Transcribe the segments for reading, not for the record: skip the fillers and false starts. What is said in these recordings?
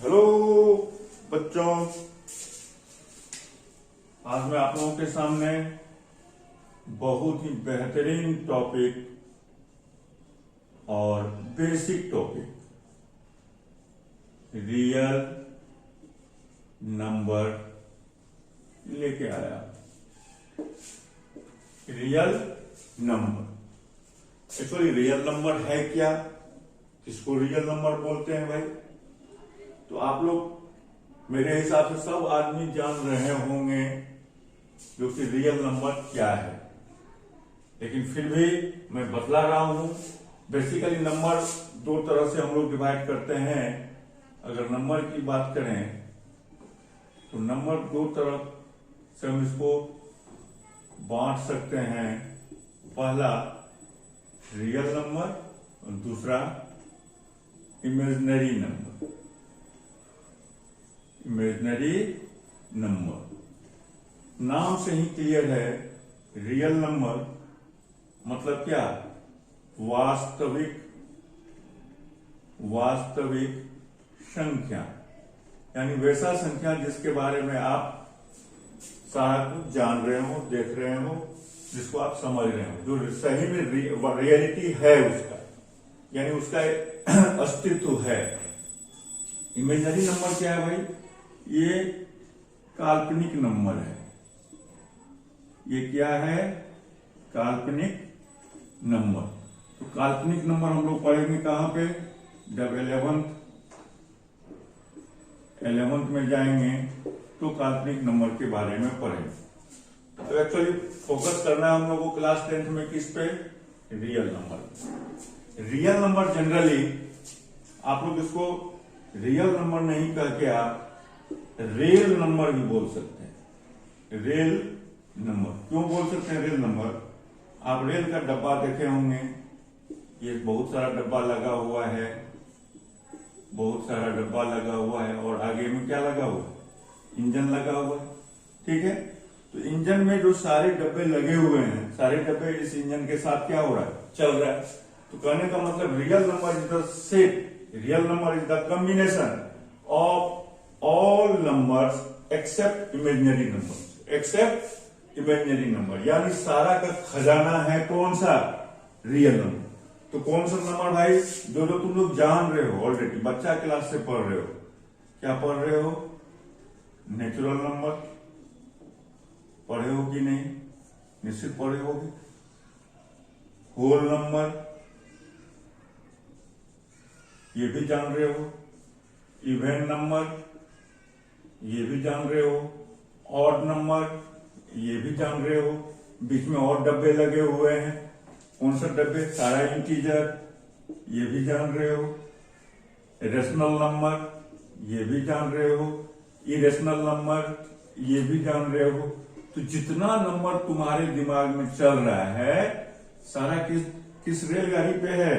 Hello बच्चों, आज मैं आप लोगों के सामने बहुत ही बेहतरीन टॉपिक और बेसिक टॉपिक रियल नंबर लेके आया। Real number actually real number है क्या, किसको रियल नंबर बोलते हैं भाई? तो आप लोग मेरे हिसाब से सब आदमी जान रहे होंगे जो कि रियल नंबर क्या है, लेकिन फिर भी मैं बतला रहा हूं। बेसिकली नंबर दो तरह से हम लोग डिवाइड करते हैं। अगर नंबर की बात करें तो नंबर दो तरह से हम इसको बांट सकते हैं। पहला रियल नंबर और दूसरा इमेजिनरी नंबर। इमेजिनरी नंबर नाम से ही क्लियर है। रियल नंबर मतलब क्या? वास्तविक संख्या, यानी वैसा संख्या जिसके बारे में आप सारा कुछ जान रहे हो, देख रहे हो, जिसको आप समझ रहे हो, जो सही में रियलिटी है उसका, यानी उसका अस्तित्व है। इमेजिनरी नंबर क्या है भाई? ये काल्पनिक नंबर है। ये क्या है? काल्पनिक नंबर। तो काल्पनिक नंबर हम लोग पढ़ेंगे कहां पे? जब 11th में जाएंगे तो काल्पनिक नंबर के बारे में पढ़ेंगे। तो एक्चुअली फोकस करना है हम लोगों को क्लास 10th में किस पे? Real number. Real number generally आप लोग इसको रियल नंबर नहीं कह के आप रेल नंबर भी बोल सकते हैं। रेल नंबर क्यों बोल सकते हैं? रेल नंबर, आप रेल का डब्बा देखे होंगे, ये बहुत सारा डब्बा लगा हुआ है, बहुत सारा डब्बा लगा हुआ है, और आगे में क्या लगा हुआ है? इंजन लगा हुआ है। ठीक है, तो इंजन में जो सारे डब्बे लगे हुए हैं, सारे डब्बे इस इंजन के साथ क्या हो रहा है? चल रहा है। तो कहने का मतलब real number is the set, real number is the combination of all numbers except imaginary number. Except imaginary number यानी सारा का खजाना है कौन सा? Real number. तो कौन सा नंबर भाई? जो जो तुम लोग जान रहे हो ऑलरेडी, बच्चा क्लास से पढ़ रहे हो। क्या पढ़ रहे हो? नेचुरल नंबर पढ़े हो कि नहीं? निश्चित पढ़े होगे। होल नंबर ये भी जान रहे हो। इवन नंबर ये भी जान रहे हो। ऑड नंबर ये भी जान रहे हो। बीच में और डब्बे लगे हुए हैं, कौन सा डब्बे? सारा इंटीजर ये भी जान रहे हो। रेशनल नंबर ये भी जान रहे हो। इरेशनल नंबर ये भी जान रहे हो। तो जितना नंबर तुम्हारे दिमाग में चल रहा है सारा किस रेलगाड़ी पे है?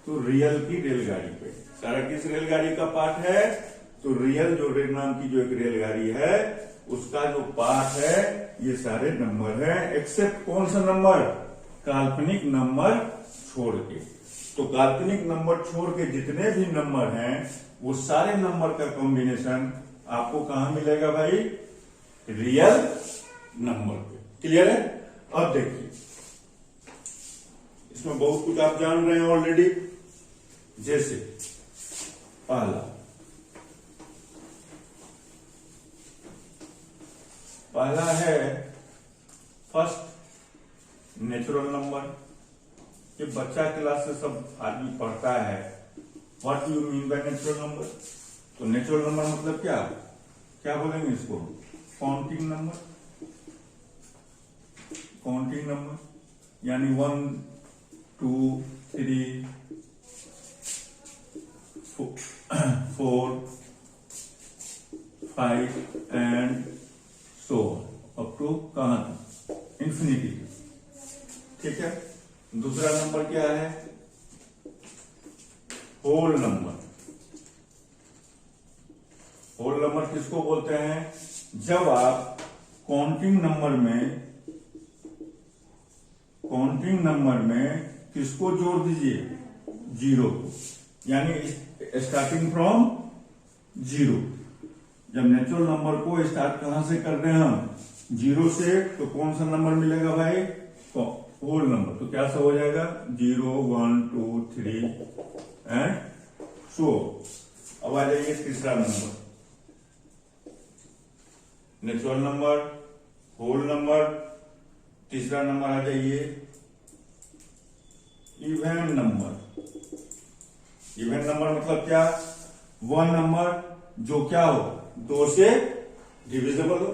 तो रियल की रेलगाड़ी पे। सारा किस रेलगाड़ी का पार्ट है? तो रियल जो रेल नाम की जो एक रेलगाड़ी है उसका जो पार्ट है ये सारे नंबर है, एक्सेप्ट कौन सा नंबर? काल्पनिक नंबर छोड़ के। तो काल्पनिक नंबर छोड़ के जितने भी नंबर हैं वो सारे नंबर का कॉम्बिनेशन आपको कहां मिलेगा भाई? रियल नंबर पे। क्लियर है? अब देखिए, इसमें बहुत कुछ आप जान रहे हैं ऑलरेडी। जैसे पहला है फर्स्ट नेचुरल नंबर। ये बच्चा क्लास से सब आदमी पढ़ता है। What do you mean by natural number? तो नेचुरल नंबर मतलब क्या? क्या बोलेंगे इसको? Counting number. काउंटिंग नंबर यानी 1 2 3 4 5 एंड सो अप टू कहां तक? इंफिनिटी। ठीक है। दूसरा नंबर क्या है? Whole number. होल नंबर किसको बोलते हैं? जब आप काउंटिंग नंबर में किसको जोड़ दीजिए? जीरो को, यानी स्टार्टिंग फ्रॉम जीरो। जब नेचुरल नंबर को स्टार्ट कहां से कर रहे हैं हम, जीरो से, तो कौन सा नंबर मिलेगा भाई, होल नंबर। तो क्या सा हो जाएगा, 0 1 2 3 एंड सो। अब आ जाइए तीसरा number, natural number, whole number. तीसरा नंबर आ जाइए इवन नंबर। इवन नंबर मतलब क्या, वह नंबर जो क्या हो, 2 से डिविजिबल हो।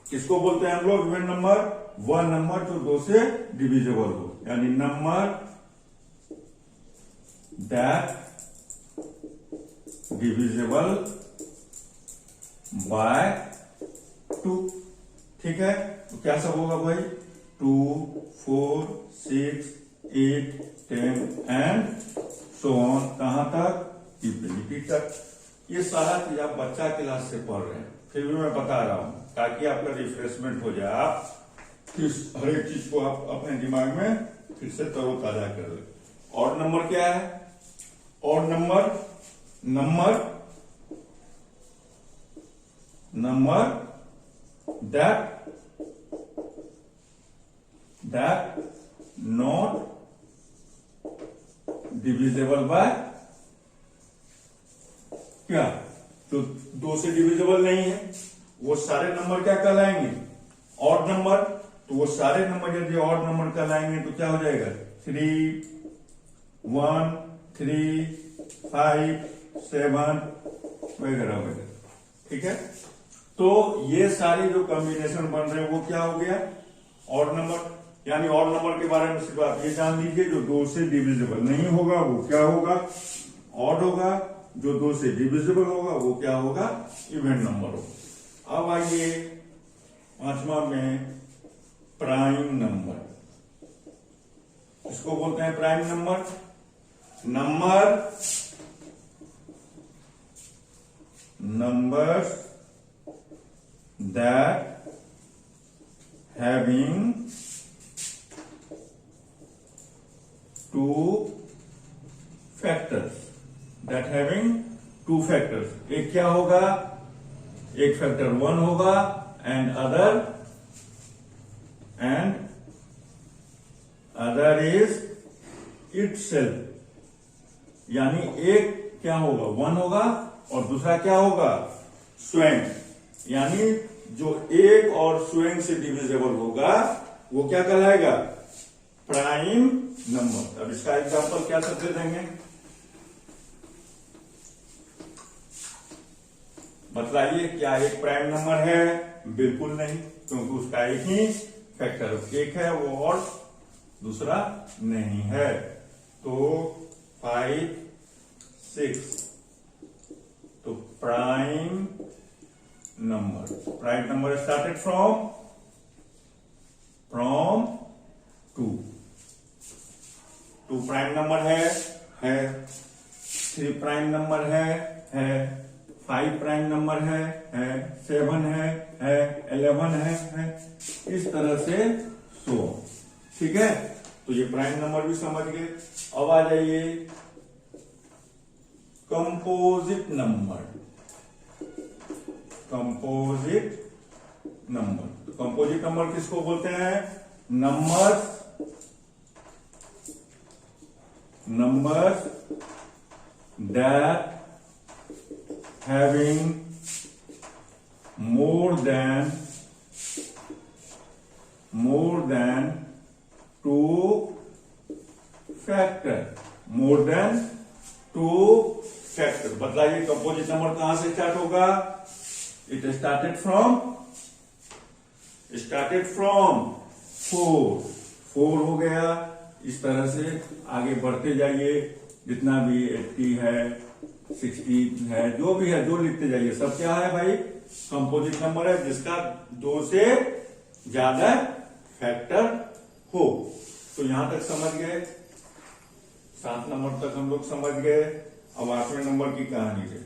किसको बोलते हैं हम लोग इवन नंबर, वह नंबर जो 2 से डिविजिबल हो, यानी नंबर दैट डिविजिबल बाय 2। ठीक है, तो क्या सब होगा भाई, 2 4 6 8 10 एंड सो ऑन, कहां तक, इंफिनिटी तक। ये सारा चीज आप बच्चा क्लास से पढ़ रहे हैं, फिर भी मैं बता रहा हूं ताकि आपका रिफ्रेशमेंट हो जाए, आप फिर हर एक चीज को आप अपने दिमाग में फिर से तरोताजा कर ले। और नंबर क्या है, और number that not divisible by क्या, तो 2 से डिविजिबल नहीं है, वो सारे नंबर क्या कहलाएंगे, ऑड नंबर। तो वो सारे नंबर यदि ऑड नंबर कहलाएंगे तो क्या हो जाएगा, 3 1 3 5 7 वगैरह वगैरह। ठीक है, तो ये सारे जो कॉम्बिनेशन बन रहे हैं वो क्या हो गया, ऑड नंबर। यानी ऑड नंबर के बारे में सिर्फ आप ये जान लीजिए, जो 2 से डिविजिबल नहीं होगा वो क्या होगा, ऑड होगा। जो 2 से डिविजिबल होगा वो क्या होगा, इवन नंबर होगा। अब आइए पांचवा में प्राइम नंबर। इसको बोलते हैं prime number. Numbers that having 2 factors, एक क्या होगा, एक फैक्टर 1 होगा एंड अदर इज इटसेल्फ, यानी एक क्या होगा, 1 होगा और दूसरा क्या होगा, स्वयं। यानी जो एक और स्वयं से डिविजिबल होगा वो क्या कहलाएगा, प्राइम नंबर। अब इसका एग्जांपल क्या सब दे देंगे, बताइए क्या एक प्राइम नंबर है, बिल्कुल नहीं, क्योंकि उसका एक ही फैक्टर एक है, वो और दूसरा नहीं है। तो 5 6, तो prime number started from 2 prime number है 3 प्राइम नंबर है 5 प्राइम नंबर है 7 है 11 है, इस तरह से सो। ठीक है, तो ये प्राइम नंबर भी समझ गए। अब आ जाइए कंपोजिट नंबर। तो कंपोजिट नंबर किसको बोलते हैं, numbers that having more than 2 factor. बतलाइए कंपोजिट नंबर कहां से स्टार्ट होगा, इट स्टार्टेड फ्रॉम 4 हो गया। इस तरह से आगे बढ़ते जाइए, जितना भी 80 है 60 है, जो भी है, जो लिखते जाइए, सब क्या है भाई, कंपोजिट नंबर है जिसका 2 से ज्यादा फैक्टर हो। तो यहां तक समझ गए, 7 नंबर तक हम लोग समझ गए। अब 8वें नंबर की कहानी है।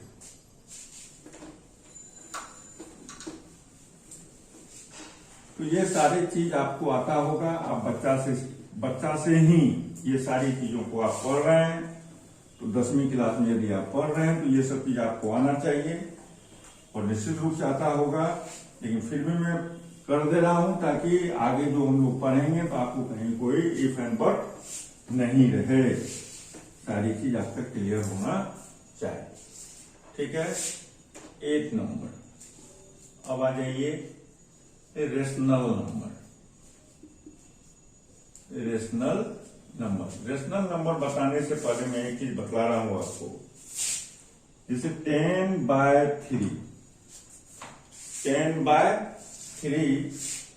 तो ये सारी चीज आपको आता होगा, आप बच्चा से ही ये सारी चीजों को आप पढ़ रहे हैं, तो 10वीं क्लास में यदि आप पढ़ रहे हैं तो ये सब चीज आपको आना चाहिए और निश्चित रूप से आता होगा, लेकिन फिर भी मैं कर दे रहा हूं ताकि आगे जो हम लोग पढ़ेंगे तो आपको कहीं कोई इफ एंड बट नहीं रहे, सारी चीज आप तक क्लियर होना चाहिए। ठीक है। 8 नंबर, अब आ जाइए रेशनल नंबर। रेशनल नंबर बताने से पहले मैं एक चीज बतला रहा हूं आपको, जैसे 10/3, 10/3,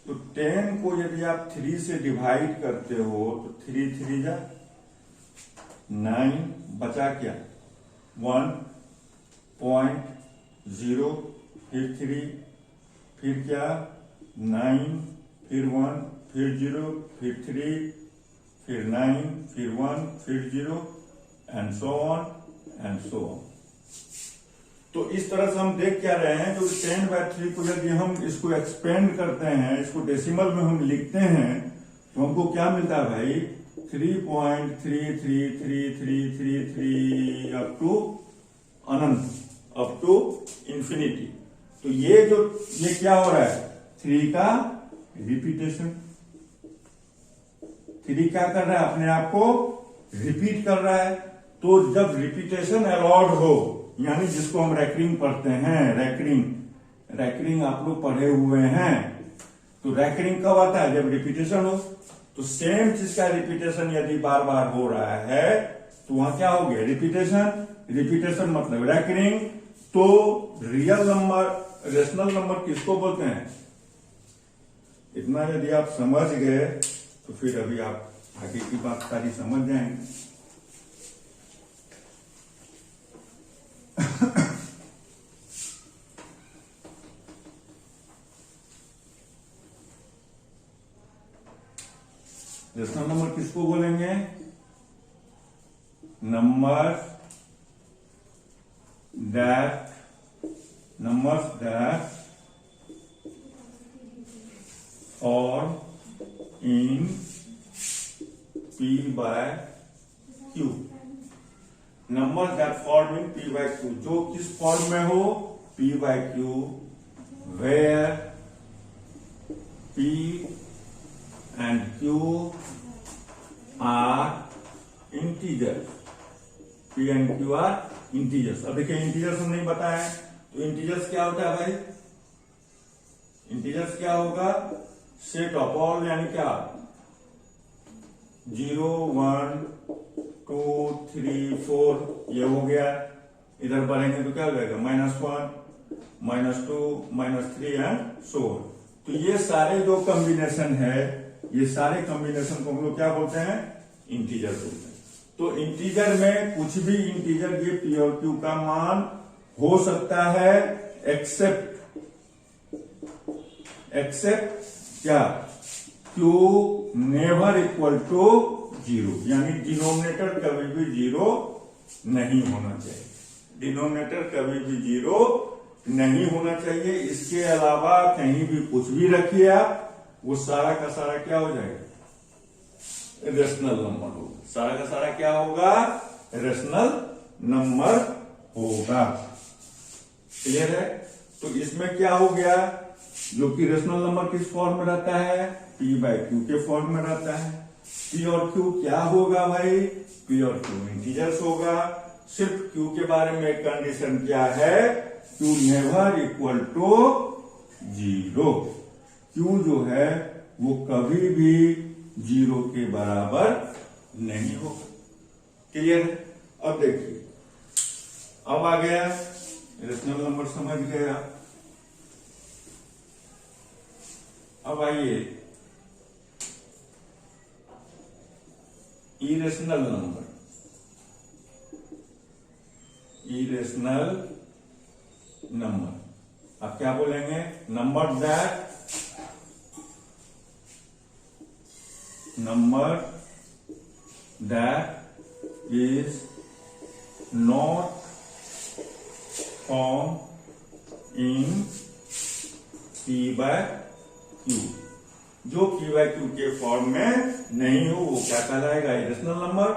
तो 10 को यदि आप 3 से डिवाइड करते हो तो 3 3 जा 9, बचा क्या 1.0, फिर 3, फिर क्या 9, फिर 1, फिर 0, फिर 3, फिर 9, फिर 1, फिर 0 and so on and so on. तो इस तरह से हम देख क्या रहे हैं, जो 10/3 को यदि हम इसको एक्सपेंड करते हैं, इसको डेसिमल में हम लिखते हैं तो हमको क्या मिलता है भाई 3.33333 अप टू अनंत, अप टू इंफिनिटी। तो ये क्या हो रहा है 3 का रिपीटेशन, 3 क्या कर रहा है अपने आप को रिपीट कर रहा है। तो जब रिपीटेशन अलाउड हो, यानी जिसको हम रैकरिंग पढ़ते हैं, रैकरिंग आप लोग पढ़े हुए हैं, तो रैकरिंग कब आता है जब रिपीटेशन हो। तो सेम चीज का रिपीटेशन यदि बार बार हो रहा है तो वहां क्या हो गया रिपीटेशन मतलब रैकरिंग। तो रियल नंबर, रेशनल नंबर किसको बोलते हैं, इतना यदि आप समझ गए तो फिर अभी आप आगे की बात सारी समझ जाएंगे। रेशनल नंबर किसको बोलेंगे, numbers that form in P/Q, number that form in P/Q, जो किस फॉर्म में हो P/Q, where P and Q are integers, P and Q are integers। अब देखिए इंटीजर्स हम नहीं बताया, तो इंटीजर्स क्या होता है भाई, इंटीजर्स क्या होगा सेट ऑफ ऑल, यानी क्या 0 1 2 3 4 ये हो गया। इधर बढ़ेंगे तो क्या हो जाएगा -1 -2 -3 एंड सो ऑन। तो ये सारे जो कॉम्बिनेशन है, ये सारे कॉम्बिनेशन को हम लोग क्या बोलते हैं इंटीजर बोलते हैं। तो इंटीजर में कुछ भी इंटीजर ये P और Q का मान हो सकता है, एक्सेप्ट क्या Q नेवर इक्वल टू 0, यानी डिनोमिनेटर कभी भी 0 नहीं होना चाहिए, डिनोमिनेटर कभी भी 0 नहीं होना चाहिए। इसके अलावा कहीं भी कुछ भी रखिए आप, वो सारा का सारा क्या हो जाएगा रेशनल नंबर होगा, सारा का सारा क्या होगा रेशनल नंबर होगा। क्लियर है। तो इसमें क्या हो गया, जो कि रेशनल नंबर किस फॉर्म में रहता है P/Q के फॉर्म में रहता है। P और Q क्या होगा भाई, P और Q इंटीजर्स होगा। सिर्फ Q के बारे में कंडीशन क्या है, Q never equal to 0, Q जो है वो कभी भी 0 के बराबर नहीं होगा। क्लियर है। अब देखिए, अब आ गया रेशनल नंबर समझ गए आप। अब आइए इरेशनल नंबर, आप क्या बोलेंगे, number that is not form in P/Q, जो P/Q के फॉर्म में नहीं हो वो क्या कहलाएगा इरेशनल नंबर।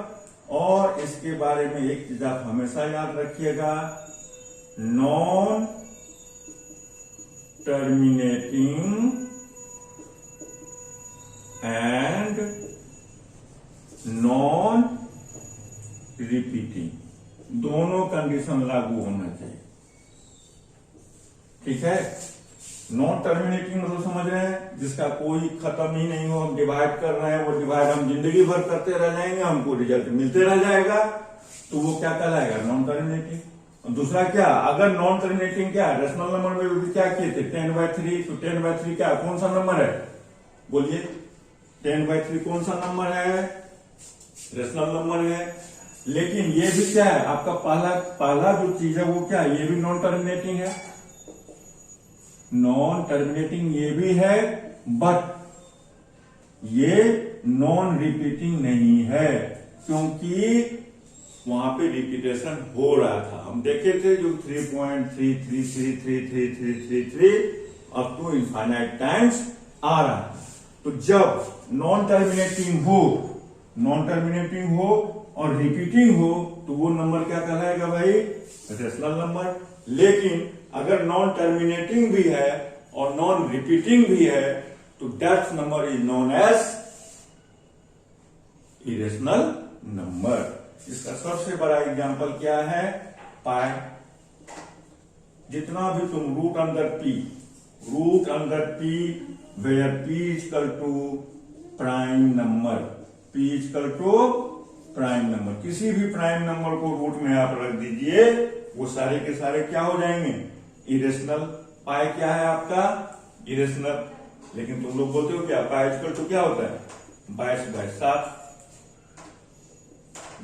और इसके बारे में एक चीज आप हमेशा याद रखिएगा, non terminating and non repeating, दोनों कंडीशन लागू होना चाहिए। ठीक है, नॉन टर्मिनेटिंग मतलब समझ रहे हैं, जिसका कोई खत्म ही नहीं हो, हम डिवाइड कर रहे हैं, वो डिवाइड हम जिंदगी भर करते रह जाएंगे, हमको रिजल्ट मिलते रह जाएगा, तो वो क्या कहलाएगा, नॉन टर्मिनेटिंग। और दूसरा क्या, अगर नॉन टर्मिनेटिंग क्या, रेशनल नंबर में भी क्या किए थे 10/3, तो 10/3 क्या कौन सा नंबर है, बोलिए 10/3 कौन सा नंबर है, रेशनल नंबर है। लेकिन ये भी क्या है, आपका पहला जो चीज है वो क्या है, ये भी नॉन टर्मिनेटिंग है, नॉन टर्मिनेटिंग ये भी है, बट ये नॉन रिपीटिंग नहीं है, क्योंकि वहां पे रिपीटेशन हो रहा था। हम देखे थे जो 3.33333333 अप टू इनफाइनाइट टाइम्स आ रहा है। तो जब नॉन टर्मिनेटिंग हो और रिपीटिंग हो, तो वो नंबर क्या कहलाएगा भाई, रेशनल नंबर। लेकिन अगर नॉन टर्मिनेटिंग भी है और नॉन रिपीटिंग भी है, तो that number is known as irrational number. इसका सबसे बड़ा एग्जांपल क्या है, पाई। जितना भी तुम root under P where P equal to prime number, किसी भी प्राइम नंबर को रूट में आप रख दीजिए, वो सारे के सारे क्या हो जाएंगे, इरेशनल। पाई क्या है आपका, इरेशनल। लेकिन तुम लोग बोलते हो क्या, पाई इक्वल टू क्या होता है, 22/7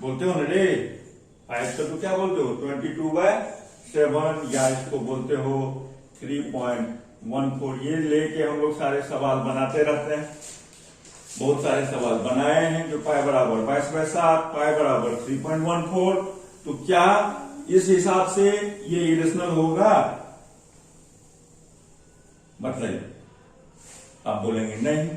बोलते हो ना रे, पाई इक्वल टू क्या बोलते हो, 22/7, या इसको बोलते हो 3.14। ये लेके हम लोग सारे सवाल बनाते रहते हैं, बहुत सारे सवाल बनाए हैं, जो पाई बराबर 22/7, पाई बराबर 3.14। तो क्या इस हिसाब से ये इरेशनल होगा, मतलब आप बोलेंगे नहीं।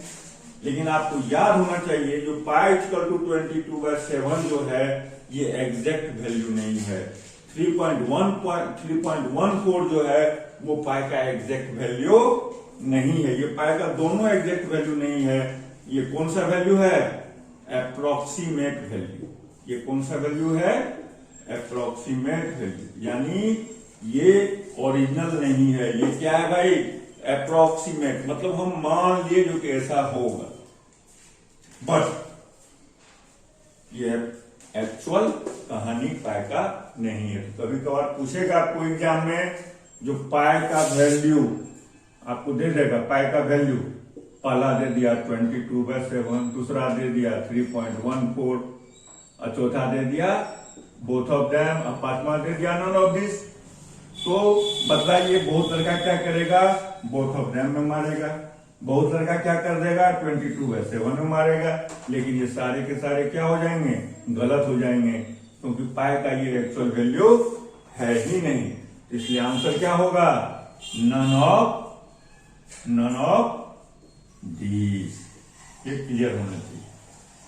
लेकिन आपको याद होना चाहिए, जो पाई इक्वल टू 22/7 जो है, ये एग्जैक्ट वैल्यू नहीं है। 3.14 जो है, वो पाई का एग्जैक्ट वैल्यू नहीं है। ये पाई का दोनों एग्जैक्ट वैल्यू नहीं है। ये कौन सा वैल्यू है, अप्रोक्सीमेट वैल्यू। ये कौन सा वैल्यू है, अप्रोक्सीमेट वैल्यू, यानी ये ओरिजिनल नहीं है। ये क्या है भाई, अप्रोक्सीमेट, मतलब हम मान लिए जो कि ऐसा होगा, बट ये एक्चुअल कहानी पाई का नहीं है। कभी कभार पूछेगा आपको एग्जाम में, जो पाई का वैल्यू आपको दे देगा, पाई का वैल्यू पहला दे दिया 22/7, दूसरा दे दिया 3.14, और चौथा दे दिया बोथ ऑफ देम, और पांचवा दे दिया नॉन ऑफ दिस। तो बताइए, बहुत लड़का क्या करेगा, बोथ ऑफ देम में मारेगा। बहुत लड़का क्या कर देगा, 22/7 में मारेगा। लेकिन ये सारे के सारे क्या हो जाएंगे, गलत हो जाएंगे, क्योंकि पाई का ये एक्चुअल वैल्यू है ही नहीं। इसलिए आंसर क्या होगा, नन ऑफ दीज। ये क्लियर होना चाहिए।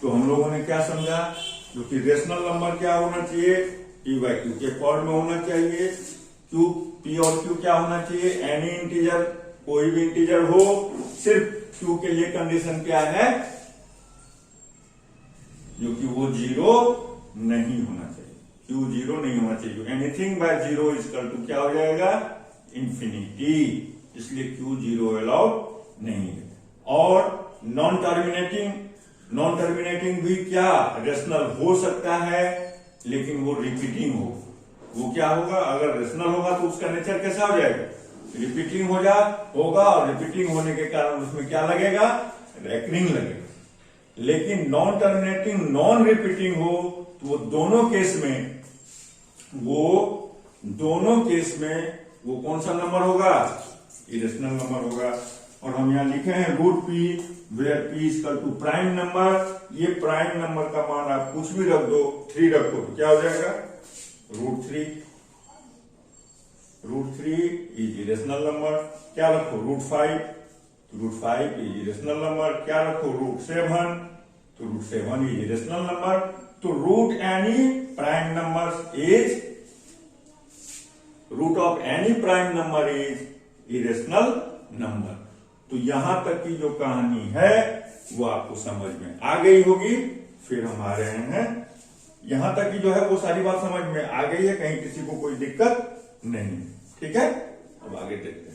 तो हम लोगों ने क्या समझा, जो कि रेशनल नंबर क्या होना चाहिए, P/Q के फॉर्म में होना चाहिए। Q, P और Q क्या होना चाहिए, एनी इंटीजर, कोई भी इंटीजर हो। सिर्फ Q के लिए कंडीशन क्या है, जो कि वो 0 नहीं होना चाहिए। Q 0 नहीं होना चाहिए। एनीथिंग बाय 0 इक्वल टू क्या हो जाएगा, इंफिनिटी। इसलिए Q 0 अलाउड नहीं है। और नॉन टर्मिनेटिंग भी क्या, रेशनल हो सकता है, लेकिन वो रिपीटिंग हो। वो क्या होगा, अगर रेशनल होगा तो उसका नेचर कैसा हो जाएगा, रिपीटिंग होगा, और रिपीटिंग होने के कारण उसमें क्या लगेगा, रेकरिंग लगेगा। लेकिन नॉन टर्मिनेटिंग नॉन रिपीटिंग हो, तो वो दोनों केस में वो कौन सा नंबर होगा, इरेशनल नंबर होगा। और हम यहां लिखे हैं √P where P equal to prime number. ये प्राइम नंबर का मान आप कुछ भी रख दो, 3 रखो तो क्या हो जाएगा, √3 इज इरेशनल नंबर। क्या रखो, √5, तो √5 इज इरेशनल नंबर। क्या रखो, √7, तो √7 इज इरेशनल नंबर। तो root any prime number is root of any prime number is irrational number. तो यहां तक की जो कहानी है वो आपको समझ में आ गई होगी। फिर हम आ रहे हैं यहां तक की जो है वो सारी बात समझ में आ गई है, कहीं किसी को कोई दिक्कत नहीं। ठीक है, अब आगे देखते हैं।